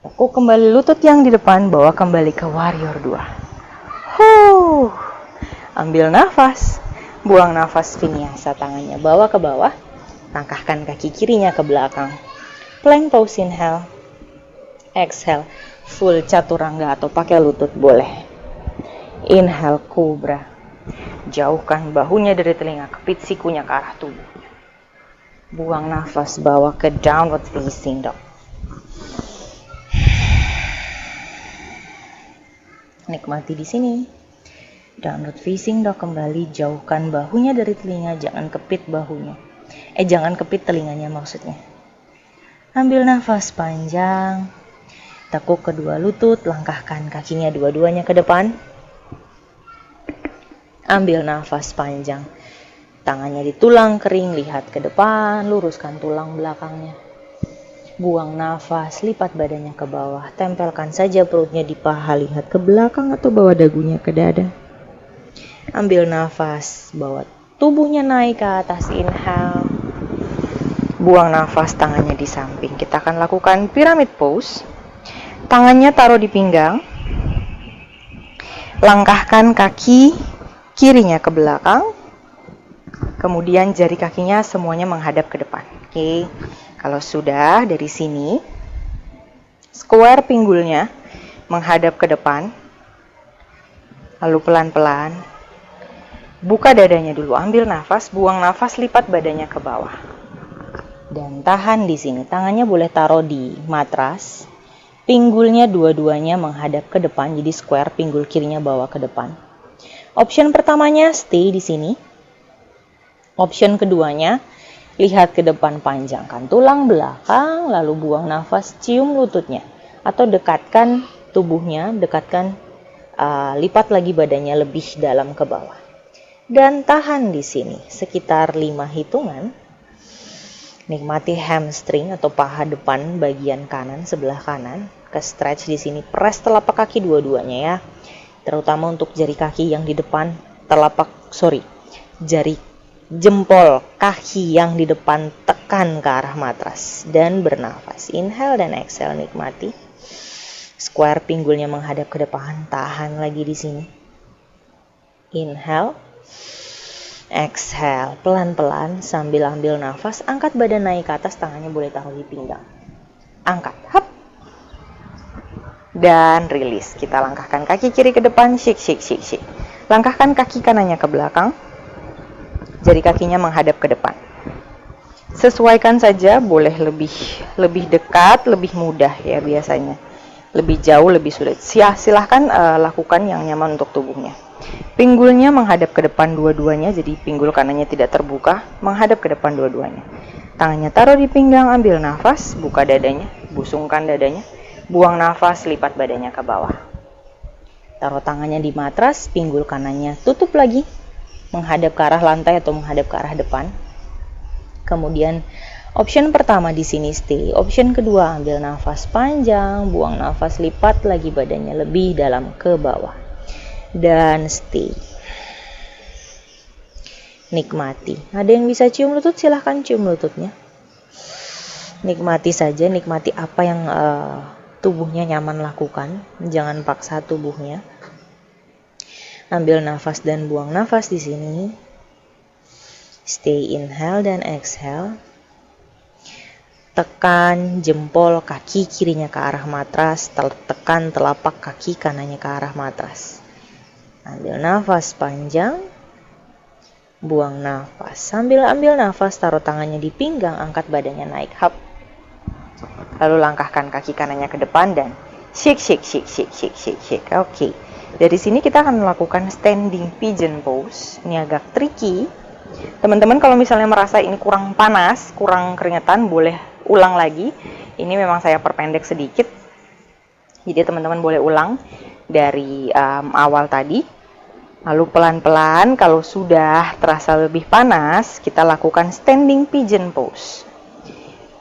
S1: Tekuk kembali lutut yang di depan, bawa kembali ke warrior 2. Ambil nafas. Buang nafas vinyasa, tangannya bawa ke bawah. Langkahkan kaki kirinya ke belakang. Plank pose, inhale. Exhale, full chaturanga atau pakai lutut boleh. Inhale, cobra. Jauhkan bahunya dari telinga, kepit sikunya ke arah tubuh. Buang nafas, bawa ke downward facing dog. Nikmati di sini. Downward facing dog kembali, jauhkan bahunya dari telinga, jangan kepit bahunya. Jangan kepit telinganya maksudnya. Ambil nafas panjang. Tekuk kedua lutut, langkahkan kakinya dua-duanya ke depan. Ambil nafas panjang. Tangannya di tulang kering, lihat ke depan, luruskan tulang belakangnya. Buang nafas, lipat badannya ke bawah. Tempelkan saja perutnya di paha, lihat ke belakang atau bawa dagunya ke dada. Ambil nafas, bawa tubuhnya naik ke atas, inhale. Buang nafas, tangannya di samping. Kita akan lakukan pyramid pose. Tangannya taruh di pinggang. Langkahkan kaki kirinya ke belakang. Kemudian jari kakinya semuanya menghadap ke depan. Oke. Kalau sudah dari sini, square pinggulnya menghadap ke depan. Lalu pelan-pelan buka dadanya dulu, ambil nafas, buang nafas, lipat badannya ke bawah. Dan tahan di sini. Tangannya boleh taruh di matras. Pinggulnya dua-duanya menghadap ke depan, jadi square, pinggul kirinya bawa ke depan. Option pertamanya stay di sini. Option keduanya lihat ke depan, panjangkan tulang belakang, lalu buang nafas, cium lututnya. Atau dekatkan tubuhnya, lipat lagi badannya lebih dalam ke bawah. Dan tahan di sini sekitar 5 hitungan. Nikmati hamstring atau paha depan bagian kanan, sebelah kanan. Ke stretch di sini, press telapak kaki dua-duanya ya. Terutama untuk jari kaki yang di depan, jari jempol kaki yang di depan tekan ke arah matras dan bernafas. Inhale dan exhale, nikmati. Square pinggulnya menghadap ke depan, tahan lagi di sini. Inhale. Exhale, pelan-pelan sambil ambil nafas, angkat badan naik ke atas, tangannya boleh taruh di pinggang. Angkat, hap. Dan rilis. Kita langkahkan kaki kiri ke depan, shake. Langkahkan kaki kanannya ke belakang. Jari kakinya menghadap ke depan. Sesuaikan saja, boleh lebih dekat, lebih mudah ya biasanya. Lebih jauh, lebih sulit. Silahkan lakukan yang nyaman untuk tubuhnya. Pinggulnya menghadap ke depan dua-duanya, jadi pinggul kanannya tidak terbuka, menghadap ke depan dua-duanya. Tangannya taruh di pinggang, ambil nafas, buka dadanya, busungkan dadanya, buang nafas, lipat badannya ke bawah. Taruh tangannya di matras, pinggul kanannya tutup lagi, menghadap ke arah lantai atau menghadap ke arah depan. Kemudian option pertama di sini stay, option kedua ambil nafas panjang, buang nafas, lipat lagi badannya lebih dalam ke bawah. Dan stay. Nikmati. Ada yang bisa cium lutut, silahkan cium lututnya. Nikmati saja, nikmati apa yang tubuhnya nyaman lakukan. Jangan paksa tubuhnya. Ambil nafas dan buang nafas di sini. Stay, inhale dan exhale. Tekan jempol kaki kirinya ke arah matras, tekan telapak kaki kanannya ke arah matras. Ambil nafas panjang, buang nafas. Sambil ambil nafas, taruh tangannya di pinggang, angkat badannya naik, hap. Lalu langkahkan kaki kanannya ke depan dan shake. Oke. Dari sini kita akan melakukan standing pigeon pose. Ini agak tricky. Teman-teman kalau misalnya merasa ini kurang panas, kurang keringetan, boleh ulang lagi. Ini memang saya perpendek sedikit. Jadi teman-teman boleh ulang dari awal tadi. Lalu pelan-pelan kalau sudah terasa lebih panas, kita lakukan standing pigeon pose.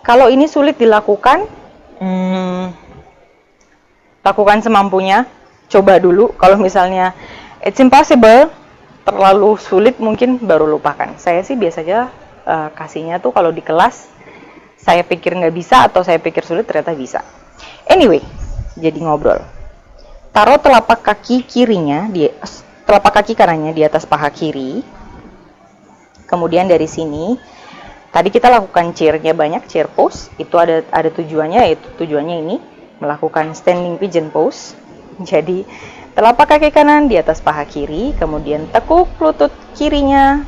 S1: Kalau ini sulit dilakukan, lakukan semampunya. Coba dulu. Kalau misalnya it's impossible, terlalu sulit, mungkin baru lupakan. Saya sih biasanya kasihnya tuh kalau di kelas, saya pikir nggak bisa atau saya pikir sulit ternyata bisa. Anyway, jadi ngobrol. Taruh telapak kaki kirinya telapak kaki kanannya di atas paha kiri. Kemudian dari sini, tadi kita lakukan chair-nya banyak, chair pose. Itu ada tujuannya, yaitu tujuannya ini melakukan standing pigeon pose. Jadi telapak kaki kanan di atas paha kiri, kemudian tekuk lutut kirinya.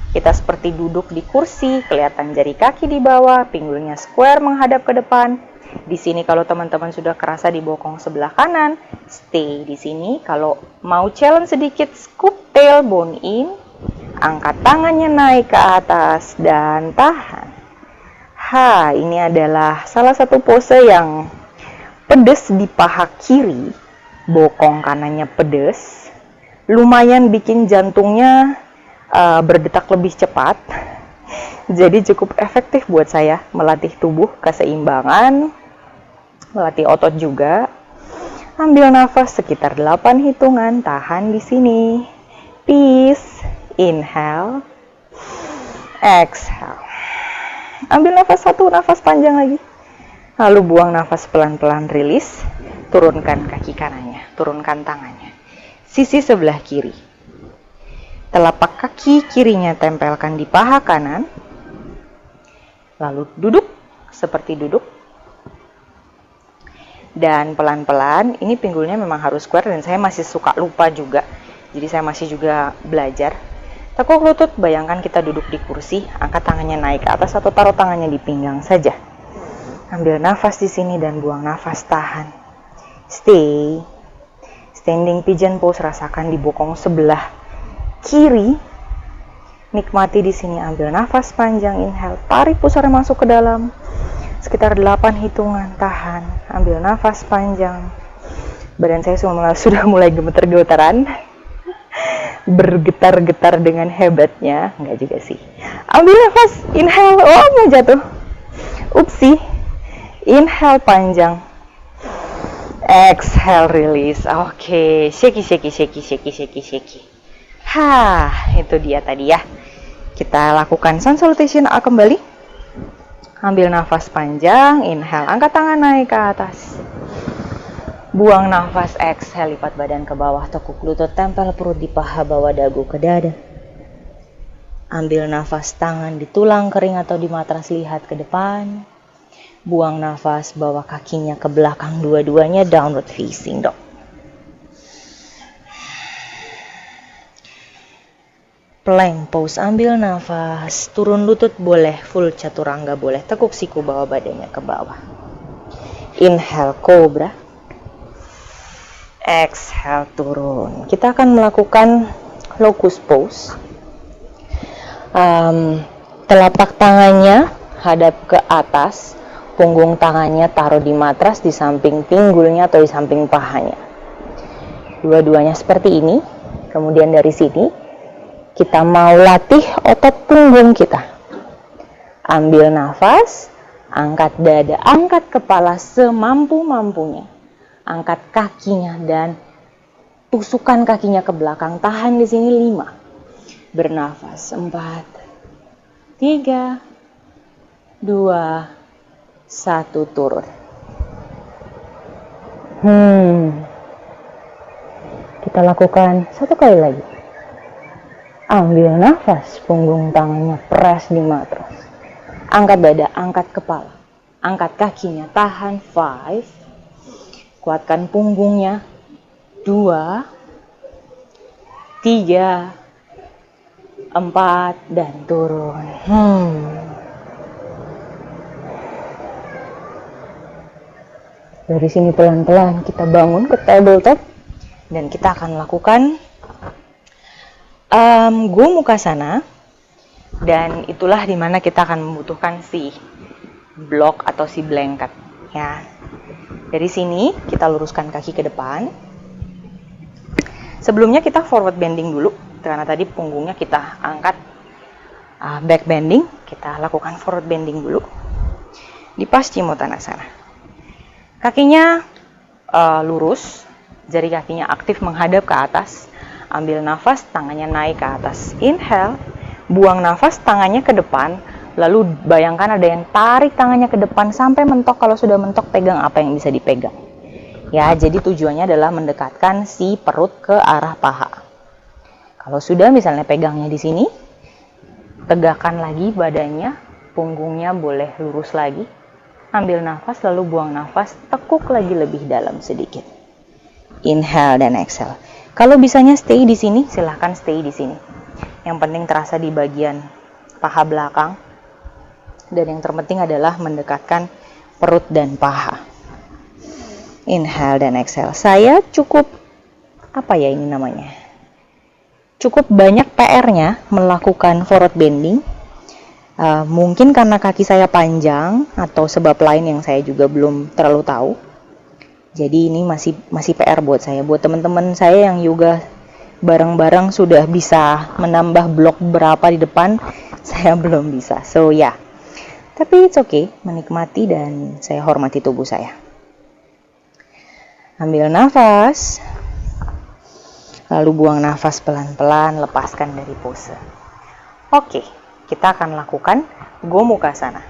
S1: Kita seperti duduk di kursi, kelihatan jari kaki di bawah, pinggulnya square menghadap ke depan. Di sini kalau teman-teman sudah kerasa di bokong sebelah kanan, stay di sini. Kalau mau challenge sedikit, scoop tailbone in, angkat tangannya naik ke atas dan tahan. Ini adalah salah satu pose yang pedes di paha kiri, bokong kanannya pedes, lumayan bikin jantungnya berdetak lebih cepat. Jadi cukup efektif buat saya melatih tubuh, keseimbangan, melatih otot juga. Ambil nafas sekitar 8 hitungan, tahan di sini. Peace, inhale, exhale. Ambil nafas satu, nafas panjang lagi. Lalu buang nafas pelan-pelan, rilis. Turunkan kaki kanannya, turunkan tangannya. Sisi sebelah kiri. Telapak kaki kirinya tempelkan di paha kanan. Lalu duduk, seperti duduk. Dan pelan-pelan, ini pinggulnya memang harus square dan saya masih suka lupa juga. Jadi saya masih juga belajar. Tekuk lutut, bayangkan kita duduk di kursi, angkat tangannya naik ke atas atau taruh tangannya di pinggang saja. Ambil nafas di sini dan buang nafas, tahan. Stay. Standing pigeon pose, rasakan di bokong sebelah kiri. Nikmati di sini, ambil nafas panjang, inhale, tarik pusarnya masuk ke dalam. Sekitar 8 hitungan, tahan. Ambil nafas panjang. Badan saya sudah mulai gemeter-gemeteran. Bergetar-getar dengan hebatnya. Enggak juga sih. Ambil nafas, inhale. Oh, mau jatuh. Upsi. Inhale panjang. Exhale, release. Oke, shaky. Itu dia tadi ya. Kita lakukan sun salutation kembali. Ambil nafas panjang, inhale, angkat tangan naik ke atas. Buang nafas, exhale, lipat badan ke bawah, tekuk lutut, tempel perut di paha, bawa dagu ke dada. Ambil nafas, tangan di tulang kering atau di matras, lihat ke depan. Buang nafas, bawa kakinya ke belakang dua-duanya, downward facing dog. Plank pose, ambil nafas, turun lutut boleh, full chaturanga boleh, tekuk siku, bawa badannya ke bawah. Inhale, cobra. Exhale, turun. Kita akan melakukan locust pose. Telapak tangannya hadap ke atas, punggung tangannya taruh di matras di samping pinggulnya atau di samping pahanya. Dua-duanya seperti ini. Kemudian dari sini kita mau latih otot punggung kita. Ambil nafas, angkat dada, angkat kepala semampu-mampunya. Angkat kakinya dan tusukkan kakinya ke belakang. Tahan di sini 5. Bernafas 4, 3, 2, 1, turun. Kita lakukan 1 kali lagi. Ambil nafas, punggung tangannya press di matras. Angkat dada, angkat kepala. Angkat kakinya, tahan 5. Kuatkan punggungnya. 2, 3, 4, dan turun. Dari sini pelan-pelan kita bangun ke tabletop dan kita akan lakukan Gomukasana, dan itulah dimana kita akan membutuhkan si blok atau si blanket ya. Dari sini kita luruskan kaki ke depan. Sebelumnya kita forward bending dulu karena tadi punggungnya kita angkat, back bending. Kita lakukan forward bending dulu di Paschimottanasana. Kakinya lurus, jari kakinya aktif menghadap ke atas. Ambil nafas, tangannya naik ke atas. Inhale, buang nafas, tangannya ke depan. Lalu bayangkan ada yang tarik tangannya ke depan sampai mentok. Kalau sudah mentok, pegang apa yang bisa dipegang. Ya, jadi tujuannya adalah mendekatkan si perut ke arah paha. Kalau sudah misalnya pegangnya di sini, tegakkan lagi badannya, punggungnya boleh lurus lagi. Ambil nafas lalu buang nafas, tekuk lagi lebih dalam sedikit. Inhale dan exhale. Kalau bisanya stay di sini, silahkan stay di sini. Yang penting terasa di bagian paha belakang. Dan yang terpenting adalah mendekatkan perut dan paha. Inhale dan exhale. Saya cukup, cukup banyak PR-nya melakukan forward bending. Mungkin karena kaki saya panjang atau sebab lain yang saya juga belum terlalu tahu. Jadi ini masih PR buat saya. Buat teman-teman saya yang yoga bareng-bareng sudah bisa menambah blok berapa di depan, saya belum bisa. So ya, tapi it's okay, menikmati dan saya hormati tubuh saya. Ambil nafas, lalu buang nafas pelan-pelan, lepaskan dari pose. Oke, kita akan lakukan Gomukasana.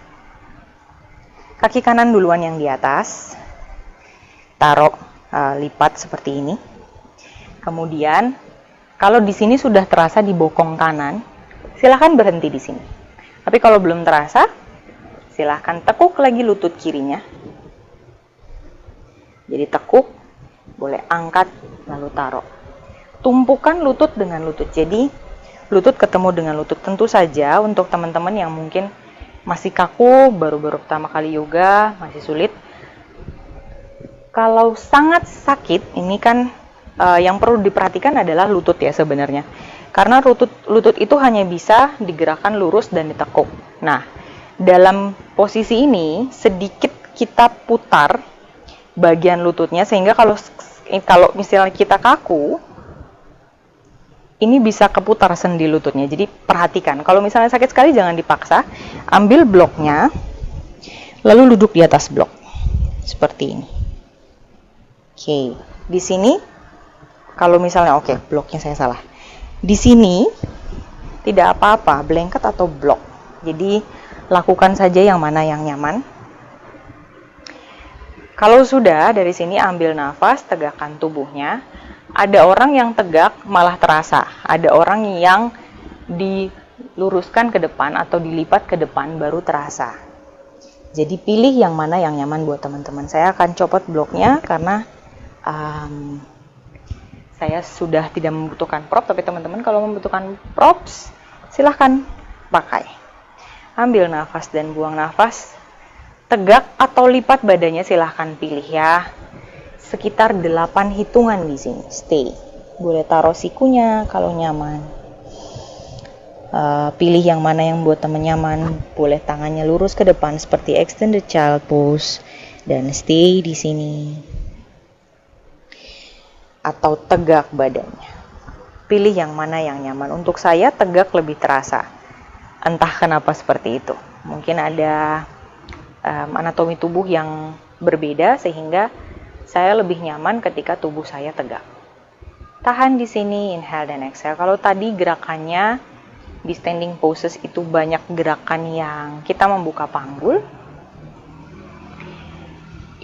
S1: Kaki kanan duluan yang di atas, taruh lipat seperti ini. Kemudian, kalau di sini sudah terasa di bokong kanan, silahkan berhenti di sini. Tapi kalau belum terasa, silahkan tekuk lagi lutut kirinya. Jadi tekuk, boleh angkat lalu taruh. Tumpukan lutut dengan lutut. Jadi lutut ketemu dengan lutut. Tentu saja untuk teman-teman yang mungkin masih kaku, baru-baru pertama kali yoga, masih sulit. Kalau sangat sakit, ini kan yang perlu diperhatikan adalah lutut ya sebenarnya. Karena lutut itu hanya bisa digerakkan lurus dan ditekuk. Nah, dalam posisi ini sedikit kita putar bagian lututnya sehingga kalau misalnya kita kaku, ini bisa keputar sendi lututnya. Jadi perhatikan, kalau misalnya sakit sekali jangan dipaksa. Ambil bloknya, lalu duduk di atas blok seperti ini. Oke, di sini kalau misalnya bloknya saya salah. Di sini tidak apa-apa, blanket atau blok. Jadi lakukan saja yang mana yang nyaman. Kalau sudah, dari sini ambil nafas, tegakkan tubuhnya. Ada orang yang tegak malah terasa. Ada orang yang diluruskan ke depan atau dilipat ke depan baru terasa. Jadi pilih yang mana yang nyaman buat teman-teman. Saya akan copot bloknya karena saya sudah tidak membutuhkan prop. Tapi teman-teman kalau membutuhkan props, silahkan pakai. Ambil nafas dan buang nafas. Tegak atau lipat badannya silahkan pilih ya. Sekitar 8 hitungan di sini. Stay. Boleh taruh sikunya kalau nyaman. Pilih yang mana yang buat teman nyaman. Boleh tangannya lurus ke depan seperti extended child pose dan stay di sini. Atau tegak badannya. Pilih yang mana yang nyaman. Untuk saya tegak lebih terasa. Entah kenapa seperti itu. Mungkin ada anatomi tubuh yang berbeda sehingga saya lebih nyaman ketika tubuh saya tegak. Tahan di sini, inhale dan exhale. Kalau tadi gerakannya di standing poses itu banyak gerakan yang kita membuka panggul.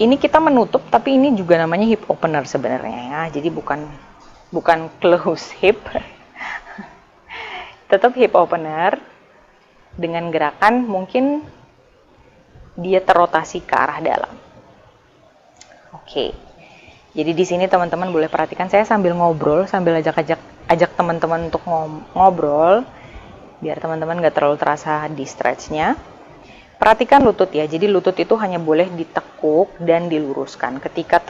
S1: Ini kita menutup, tapi ini juga namanya hip opener sebenarnya ya. Jadi bukan close hip. Tetap hip opener dengan gerakan mungkin dia terrotasi ke arah dalam. Oke. Jadi di sini teman-teman boleh perhatikan saya sambil ngobrol, sambil ajak teman-teman untuk ngobrol biar teman-teman nggak terlalu terasa di stretch-nya. Perhatikan lutut ya. Jadi lutut itu hanya boleh ditekuk dan diluruskan. Ketika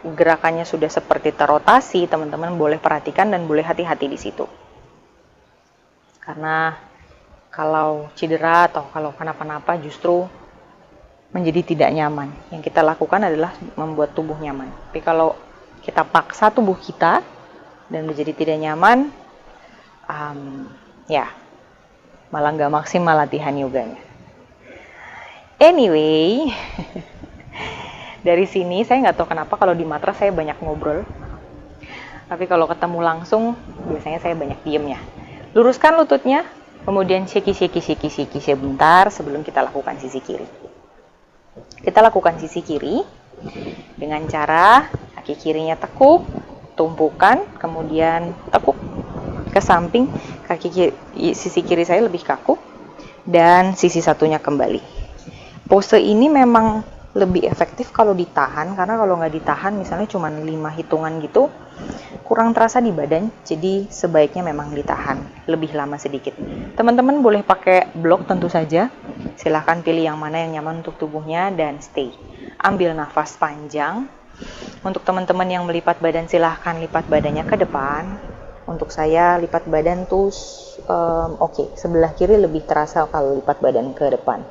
S1: gerakannya sudah seperti terrotasi, teman-teman boleh perhatikan dan boleh hati-hati di situ. Karena kalau cedera atau kalau kenapa-napa justru menjadi tidak nyaman. Yang kita lakukan adalah membuat tubuh nyaman. Tapi kalau kita paksa tubuh kita dan menjadi tidak nyaman, malah nggak maksimal latihan yoganya. Anyway, dari sini saya nggak tahu kenapa kalau di matras saya banyak ngobrol. Tapi kalau ketemu langsung, biasanya saya banyak diem ya. Luruskan lututnya. Kemudian shiki sebentar sebelum kita lakukan sisi kiri. Kita lakukan sisi kiri. Dengan cara kaki kirinya tekuk, tumpukan, kemudian tekuk ke samping, sisi kiri saya lebih kaku, dan sisi satunya kembali. Pose ini memang lebih efektif kalau ditahan, karena kalau nggak ditahan, misalnya cuma 5 hitungan gitu, kurang terasa di badan, jadi sebaiknya memang ditahan lebih lama sedikit. Teman-teman boleh pakai blok tentu saja, silahkan pilih yang mana yang nyaman untuk tubuhnya dan stay. Ambil nafas panjang. Untuk teman-teman yang melipat badan, silahkan lipat badannya ke depan. Untuk saya lipat badan tuh oke, sebelah kiri lebih terasa kalau lipat badan ke depan.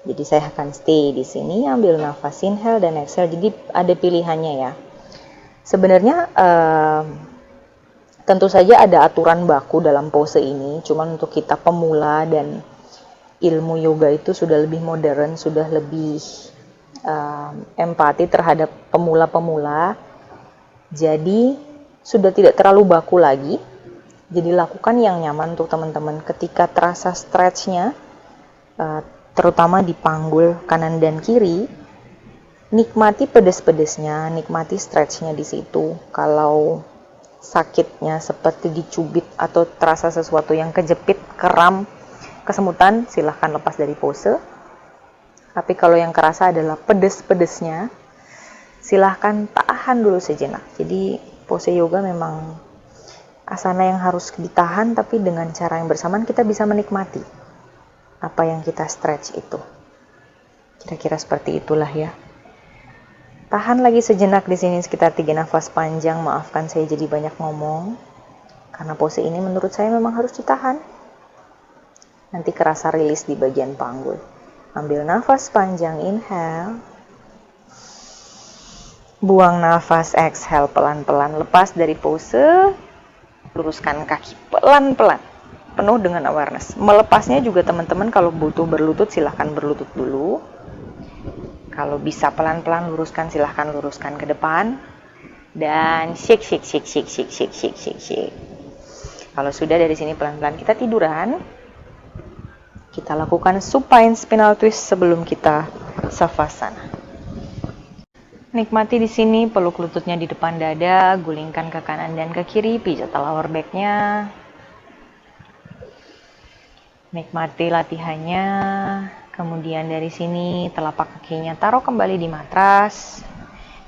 S1: Jadi saya akan stay di sini, ambil nafas, inhale dan exhale. Jadi ada pilihannya ya. Sebenarnya tentu saja ada aturan baku dalam pose ini, cuman untuk kita pemula dan ilmu yoga itu sudah lebih modern, sudah lebih empati terhadap pemula-pemula. Jadi sudah tidak terlalu baku lagi. Jadi lakukan yang nyaman untuk teman-teman. Ketika terasa stretch-nya, terutama di panggul kanan dan kiri, nikmati pedes-pedesnya, nikmati stretch-nya di situ. Kalau sakitnya seperti dicubit atau terasa sesuatu yang kejepit, kram, kesemutan, silahkan lepas dari pose. Tapi kalau yang kerasa adalah pedes-pedesnya, silahkan tahan dulu sejenak. Jadi pose yoga memang asana yang harus ditahan, tapi dengan cara yang bersamaan kita bisa menikmati apa yang kita stretch itu. Kira-kira seperti itulah ya. Tahan lagi sejenak di sini sekitar 3 nafas panjang. Maafkan saya jadi banyak ngomong, karena pose ini menurut saya memang harus ditahan. Nanti kerasa rilis di bagian panggul. Ambil nafas panjang, inhale. Buang nafas, exhale pelan-pelan. Lepas dari pose, luruskan kaki pelan-pelan, penuh dengan awareness. Melepasnya juga teman-teman kalau butuh berlutut, silahkan berlutut dulu. Kalau bisa pelan-pelan luruskan, silahkan luruskan ke depan. Dan shake. Kalau sudah, dari sini pelan-pelan kita tiduran. Kita lakukan supine spinal twist sebelum kita savasana. Nikmati di sini, peluk lututnya di depan dada, gulingkan ke kanan dan ke kiri, pijat lower back-nya. Nikmati latihannya. Kemudian dari sini telapak kakinya taruh kembali di matras.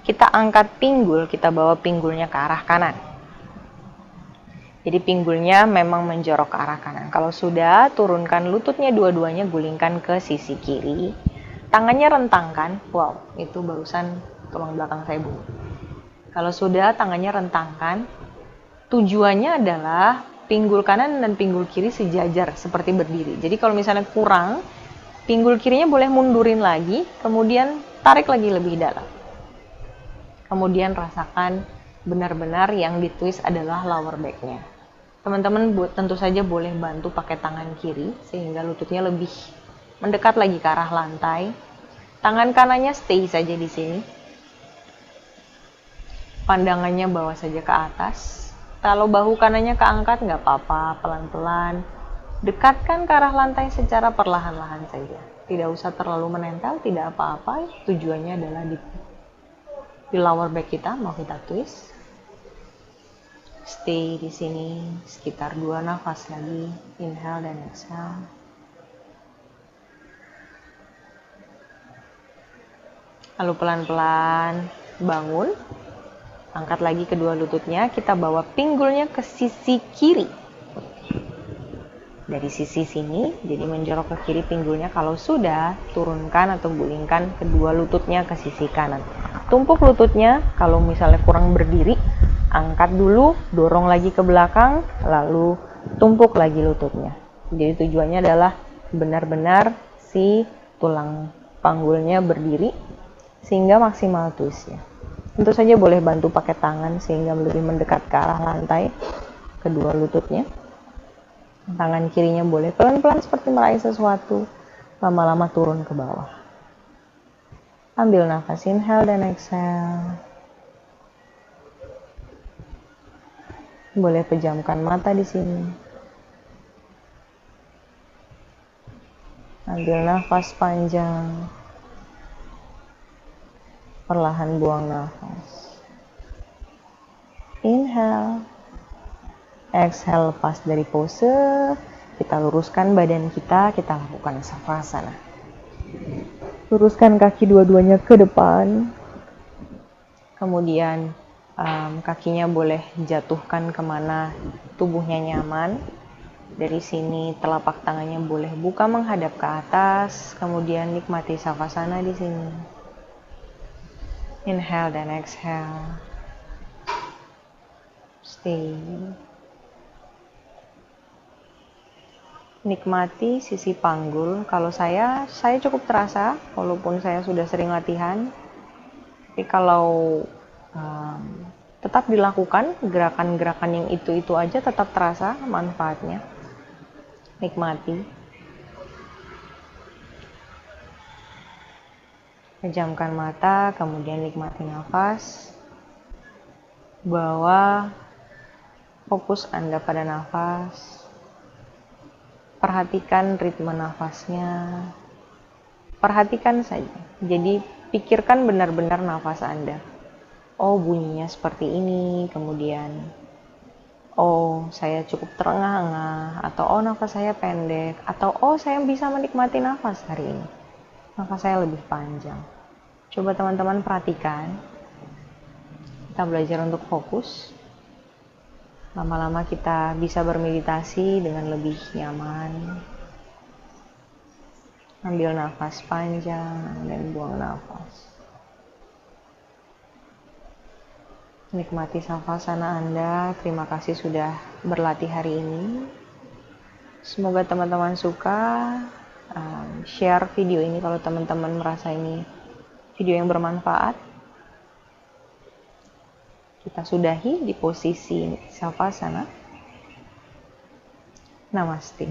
S1: Kita angkat pinggul, kita bawa pinggulnya ke arah kanan. Jadi pinggulnya memang menjorok ke arah kanan. Kalau sudah, turunkan lututnya dua-duanya, gulingkan ke sisi kiri. Tangannya rentangkan. Wow, itu barusan tulang belakang saya bunyi. Kalau sudah, tangannya rentangkan. Tujuannya adalah pinggul kanan dan pinggul kiri sejajar seperti berdiri. Jadi kalau misalnya kurang, pinggul kirinya boleh mundurin lagi, kemudian tarik lagi lebih dalam. Kemudian rasakan benar-benar yang ditwist adalah lower back-nya. Teman-teman tentu saja boleh bantu pakai tangan kiri sehingga lututnya lebih mendekat lagi ke arah lantai. Tangan kanannya stay saja di sini. Pandangannya bawa saja ke atas. Kalau bahu kanannya keangkat nggak apa-apa, pelan-pelan. Dekatkan ke arah lantai secara perlahan-lahan saja. Tidak usah terlalu menempel, tidak apa-apa. Tujuannya adalah di lower back kita, mau kita twist. Stay di sini sekitar 2 nafas lagi. Inhale dan exhale. Lalu pelan-pelan bangun. Angkat lagi kedua lututnya, kita bawa pinggulnya ke sisi kiri. Dari sisi sini, jadi menjorok ke kiri pinggulnya. Kalau sudah, turunkan atau gulingkan kedua lututnya ke sisi kanan. Tumpuk lututnya, kalau misalnya kurang berdiri, angkat dulu, dorong lagi ke belakang, lalu tumpuk lagi lututnya. Jadi tujuannya adalah benar-benar si tulang panggulnya berdiri, sehingga maksimal twistnya. Tentu saja boleh bantu pakai tangan sehingga lebih mendekat ke arah lantai kedua lututnya. Tangan kirinya boleh pelan-pelan seperti meraih sesuatu, lama-lama turun ke bawah. Ambil nafas, inhale dan exhale. Boleh pejamkan mata di sini. Ambil nafas panjang. Perlahan buang nafas. Inhale. Exhale lepas dari pose. Kita luruskan badan kita lakukan savasana. Luruskan kaki dua-duanya ke depan. Kemudian kakinya boleh jatuhkan kemana tubuhnya nyaman. Dari sini telapak tangannya boleh buka menghadap ke atas. Kemudian nikmati savasana di sini. Inhale dan exhale. Stay. Nikmati sisi panggul. Kalau saya cukup terasa, walaupun saya sudah sering latihan. Tapi kalau tetap dilakukan gerakan-gerakan yang itu aja, tetap terasa manfaatnya. Nikmati. Pejamkan mata, kemudian nikmati nafas. Bawa fokus Anda pada nafas. Perhatikan ritme nafasnya. Perhatikan saja. Jadi pikirkan benar-benar nafas Anda. Oh, bunyinya seperti ini. Kemudian, oh, saya cukup terengah-engah. Atau, oh, nafas saya pendek. Atau, oh, saya bisa menikmati nafas hari ini. Nafas saya lebih panjang. Coba teman-teman perhatikan. Kita belajar untuk fokus. Lama-lama kita bisa bermeditasi dengan lebih nyaman. Ambil nafas panjang dan buang nafas. Nikmati savasana Anda. Terima kasih sudah berlatih hari ini. Semoga teman-teman suka. Share video ini kalau teman-teman merasa ini video yang bermanfaat. Kita sudahi di posisi savasana. Namaste.